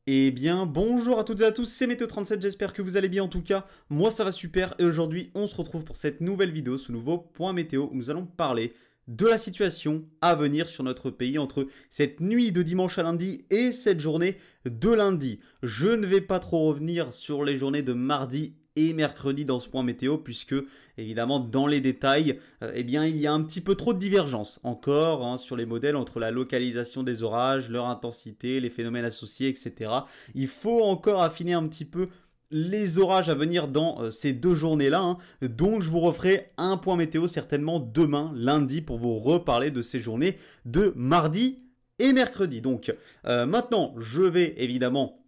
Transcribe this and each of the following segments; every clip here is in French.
Eh bien, bonjour à toutes et à tous, c'est Météo37, j'espère que vous allez bien en tout cas. Moi ça va super et aujourd'hui on se retrouve pour cette nouvelle vidéo, ce nouveau point météo où nous allons parler de la situation à venir sur notre pays entre cette nuit de dimanche à lundi et cette journée de lundi. Je ne vais pas trop revenir sur les journées de mardi et mercredi dans ce point météo puisque évidemment dans les détails eh bien il y a un petit peu trop de divergence encore sur les modèles entre la localisation des orages, leur intensité, les phénomènes associés, etc. Il faut encore affiner un petit peu les orages à venir dans ces deux journées-là. Donc je vous referai un point météo certainement demain, lundi, pour vous reparler de ces journées de mardi et mercredi. Donc maintenant, je vais évidemment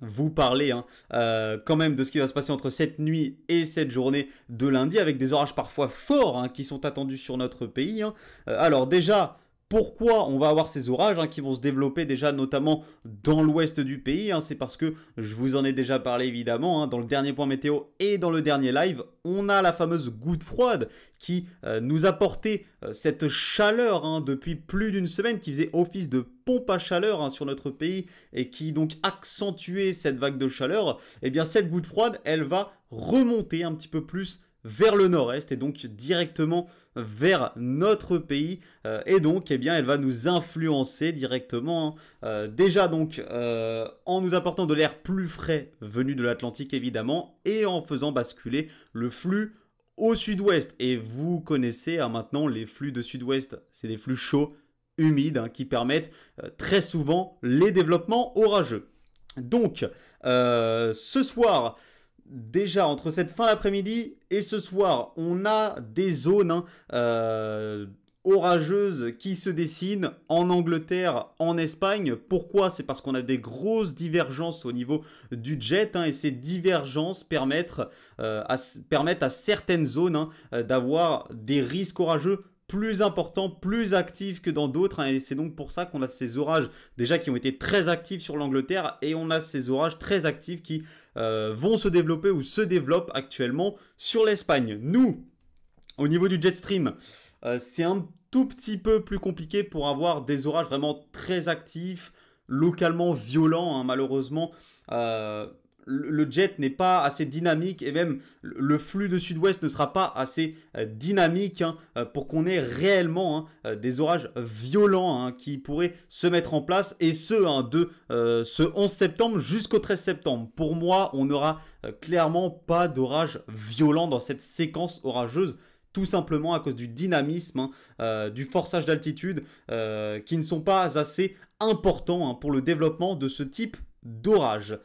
vous parler quand même de ce qui va se passer entre cette nuit et cette journée de lundi avec des orages parfois forts qui sont attendus sur notre pays. Alors déjà, pourquoi on va avoir ces orages qui vont se développer déjà notamment dans l'ouest du pays? C'est parce que je vous en ai déjà parlé évidemment dans le dernier point météo et dans le dernier live. On a la fameuse goutte froide qui nous apportait cette chaleur depuis plus d'une semaine, qui faisait office de pompe à chaleur sur notre pays et qui donc accentuait cette vague de chaleur. Et bien cette goutte froide, elle va remonter un petit peu plus vers le nord-est et donc directement vers notre pays et donc eh bien elle va nous influencer directement déjà donc en nous apportant de l'air plus frais venu de l'Atlantique évidemment et en faisant basculer le flux au sud-ouest. Et vous connaissez maintenant les flux de sud-ouest, c'est des flux chauds, humides qui permettent très souvent les développements orageux. Donc ce soir, déjà, entre cette fin d'après-midi et ce soir, on a des zones orageuses qui se dessinent en Angleterre, en Espagne. Pourquoi? C'est parce qu'on a des grosses divergences au niveau du jet et ces divergences permettent à certaines zones d'avoir des risques orageux plus important, plus actif que dans d'autres et c'est donc pour ça qu'on a ces orages déjà qui ont été très actifs sur l'Angleterre et on a ces orages très actifs qui vont se développer ou se développent actuellement sur l'Espagne. Nous, au niveau du jet stream, c'est un tout petit peu plus compliqué pour avoir des orages vraiment très actifs, localement violents malheureusement. Le jet n'est pas assez dynamique et même le flux de sud-ouest ne sera pas assez dynamique pour qu'on ait réellement des orages violents qui pourraient se mettre en place et ce de ce 11 septembre jusqu'au 13 septembre. Pour moi, on n'aura clairement pas d'orage violent dans cette séquence orageuse. Tout simplement à cause du dynamisme, du forçage d'altitude qui ne sont pas assez importants pour le développement de ce type d'orage.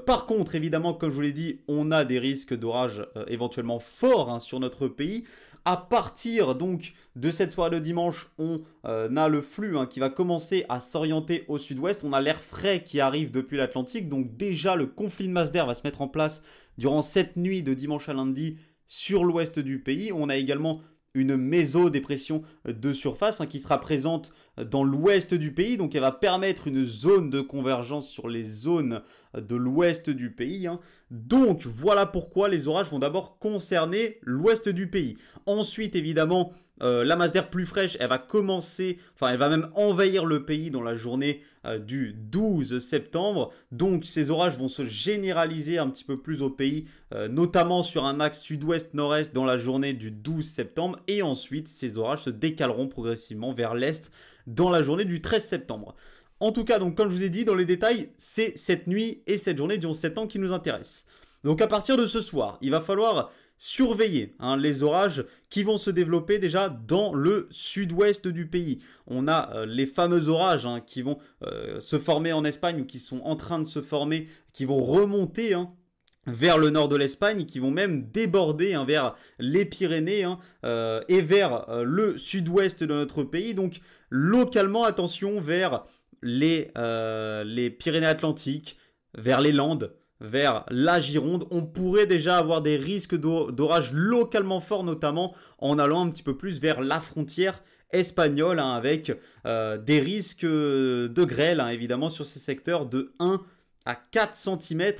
Par contre, évidemment, comme je vous l'ai dit, on a des risques d'orage éventuellement forts sur notre pays. À partir donc de cette soirée de dimanche, on a le flux qui va commencer à s'orienter au sud-ouest. On a l'air frais qui arrive depuis l'Atlantique. Donc déjà, le conflit de masse d'air va se mettre en place durant cette nuit de dimanche à lundi sur l'ouest du pays. On a également une mésodépression de surface qui sera présente dans l'ouest du pays. Donc elle va permettre une zone de convergence sur les zones de l'ouest du pays. Donc voilà pourquoi les orages vont d'abord concerner l'ouest du pays. Ensuite évidemment la masse d'air plus fraîche, elle va commencer, elle va même envahir le pays dans la journée du 12 septembre. Donc ces orages vont se généraliser un petit peu plus au pays, notamment sur un axe sud-ouest-nord-est dans la journée du 12 septembre. Et ensuite, ces orages se décaleront progressivement vers l'est dans la journée du 13 septembre. En tout cas, donc comme je vous ai dit, dans les détails, c'est cette nuit et cette journée du 11 septembre qui nous intéressent. Donc à partir de ce soir, il va falloir surveiller les orages qui vont se développer déjà dans le sud-ouest du pays. On a les fameux orages qui vont se former en Espagne ou qui sont en train de se former, qui vont remonter vers le nord de l'Espagne, qui vont même déborder vers les Pyrénées et vers le sud-ouest de notre pays. Donc localement, attention vers les Pyrénées-Atlantiques, vers les Landes, vers la Gironde, on pourrait déjà avoir des risques d'orage localement forts, notamment en allant un petit peu plus vers la frontière espagnole, avec des risques de grêle, évidemment, sur ces secteurs de 1 à 4 cm,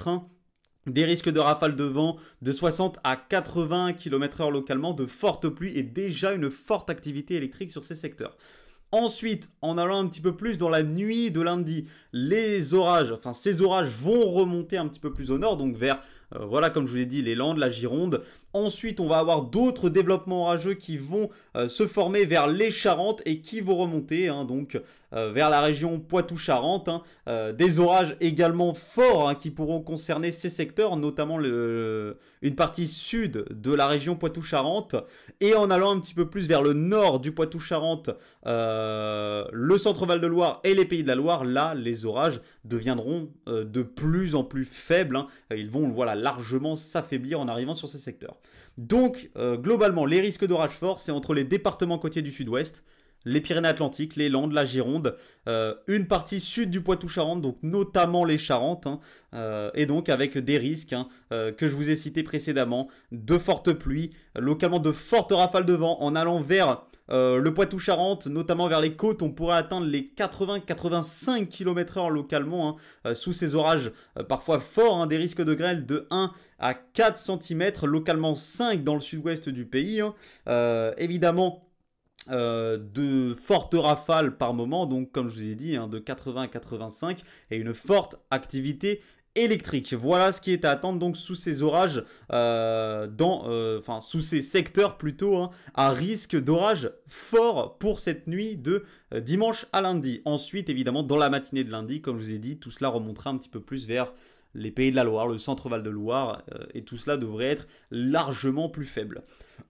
des risques de rafales de vent de 60 à 80 km/h localement, de fortes pluies et déjà une forte activité électrique sur ces secteurs. Ensuite, en allant un petit peu plus dans la nuit de lundi, les orages, enfin ces orages vont remonter un petit peu plus au nord, donc vers, voilà comme je vous l'ai dit, les Landes, la Gironde. Ensuite, on va avoir d'autres développements orageux qui vont se former vers les Charentes et qui vont remonter, hein, donc vers la région Poitou-Charentes. Hein, des orages également forts hein, qui pourront concerner ces secteurs, notamment une partie sud de la région Poitou-Charentes. Et en allant un petit peu plus vers le nord du Poitou-Charentes, le centre-Val de Loire et les Pays de la Loire, là, les orages deviendront de plus en plus faibles. Hein. Ils vont, voilà, largement s'affaiblir en arrivant sur ces secteurs. Donc, globalement, les risques d'orage forts, c'est entre les départements côtiers du sud-ouest, les Pyrénées-Atlantiques, les Landes, la Gironde, une partie sud du Poitou-Charentes, donc notamment les Charentes, hein, et donc avec des risques hein, que je vous ai cités précédemment, de fortes pluies, localement de fortes rafales de vent, en allant vers le Poitou-Charentes, notamment vers les côtes, on pourrait atteindre les 80-85 km/h localement, hein, sous ces orages parfois forts, hein, des risques de grêle de 1 à 4 cm, localement 5 dans le sud-ouest du pays, hein. Évidemment, de fortes rafales par moment, donc comme je vous ai dit, hein, de 80 à 85, et une forte activité électrique. Voilà ce qui est à attendre donc sous ces orages, sous ces secteurs plutôt, hein, à risque d'orage fort pour cette nuit de dimanche à lundi. Ensuite, évidemment, dans la matinée de lundi, comme je vous ai dit, tout cela remontera un petit peu plus vers les Pays de la Loire, le centre-Val de Loire, et tout cela devrait être largement plus faible.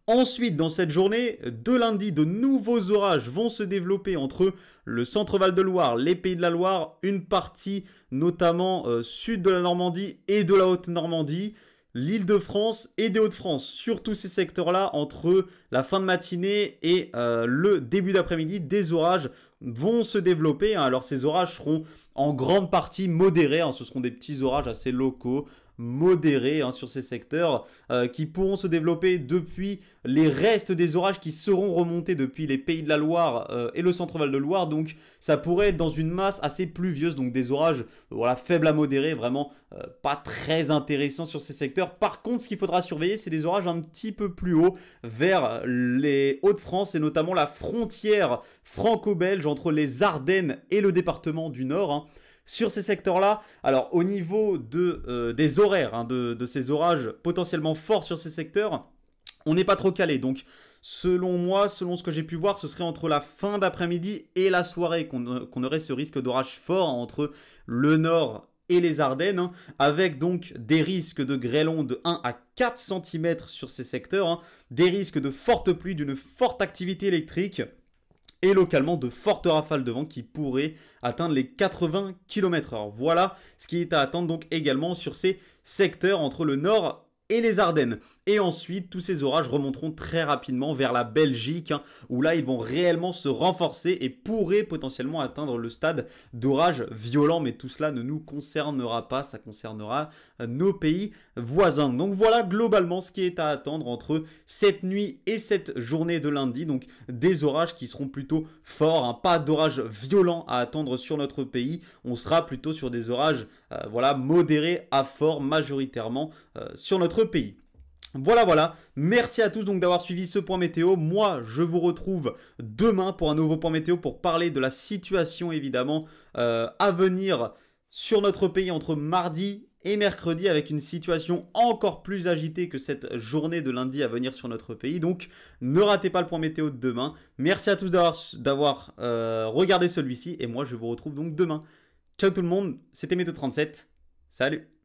Ensuite, dans cette journée de lundi, de nouveaux orages vont se développer entre le centre-Val de Loire, les Pays de la Loire, une partie notamment sud de la Normandie et de la Haute-Normandie, l'Île-de-France et des Hauts-de-France. Sur tous ces secteurs-là, entre la fin de matinée et le début d'après-midi, des orages vont se développer. Alors ces orages seront en grande partie modérés, hein, ce seront des petits orages assez locaux, modérés hein, sur ces secteurs qui pourront se développer depuis les restes des orages qui seront remontés depuis les Pays de la Loire et le centre-Val de Loire. Donc ça pourrait être dans une masse assez pluvieuse, donc des orages voilà, faibles à modérés, vraiment pas très intéressants sur ces secteurs. Par contre, ce qu'il faudra surveiller, c'est des orages un petit peu plus haut vers les Hauts-de-France et notamment la frontière franco-belge entre les Ardennes et le département du Nord, hein. Sur ces secteurs-là, alors au niveau des horaires, hein, de ces orages potentiellement forts sur ces secteurs, on n'est pas trop calé. Donc selon moi, selon ce que j'ai pu voir, ce serait entre la fin d'après-midi et la soirée qu'on aurait ce risque d'orage fort entre le nord et les Ardennes, hein, avec donc des risques de grêlons de 1 à 4 cm sur ces secteurs, hein, des risques de fortes pluies, d'une forte activité électrique, et localement de fortes rafales de vent qui pourraient atteindre les 80 km/h. Voilà ce qui est à attendre donc également sur ces secteurs entre le nord et les Ardennes. Et ensuite, tous ces orages remonteront très rapidement vers la Belgique, hein, où là, ils vont réellement se renforcer et pourraient potentiellement atteindre le stade d'orage violent. Mais tout cela ne nous concernera pas, ça concernera nos pays voisins. Donc voilà globalement ce qui est à attendre entre cette nuit et cette journée de lundi. Donc des orages qui seront plutôt forts, hein, pas d'orages violents à attendre sur notre pays. On sera plutôt sur des orages voilà, modérés à forts majoritairement sur notre pays. Voilà, merci à tous donc d'avoir suivi ce point météo. Moi, je vous retrouve demain pour un nouveau point météo pour parler de la situation évidemment à venir sur notre pays entre mardi et mercredi avec une situation encore plus agitée que cette journée de lundi à venir sur notre pays. Donc, ne ratez pas le point météo de demain. Merci à tous d'avoir regardé celui-ci et moi, je vous retrouve donc demain. Ciao tout le monde, c'était Météo 37. Salut!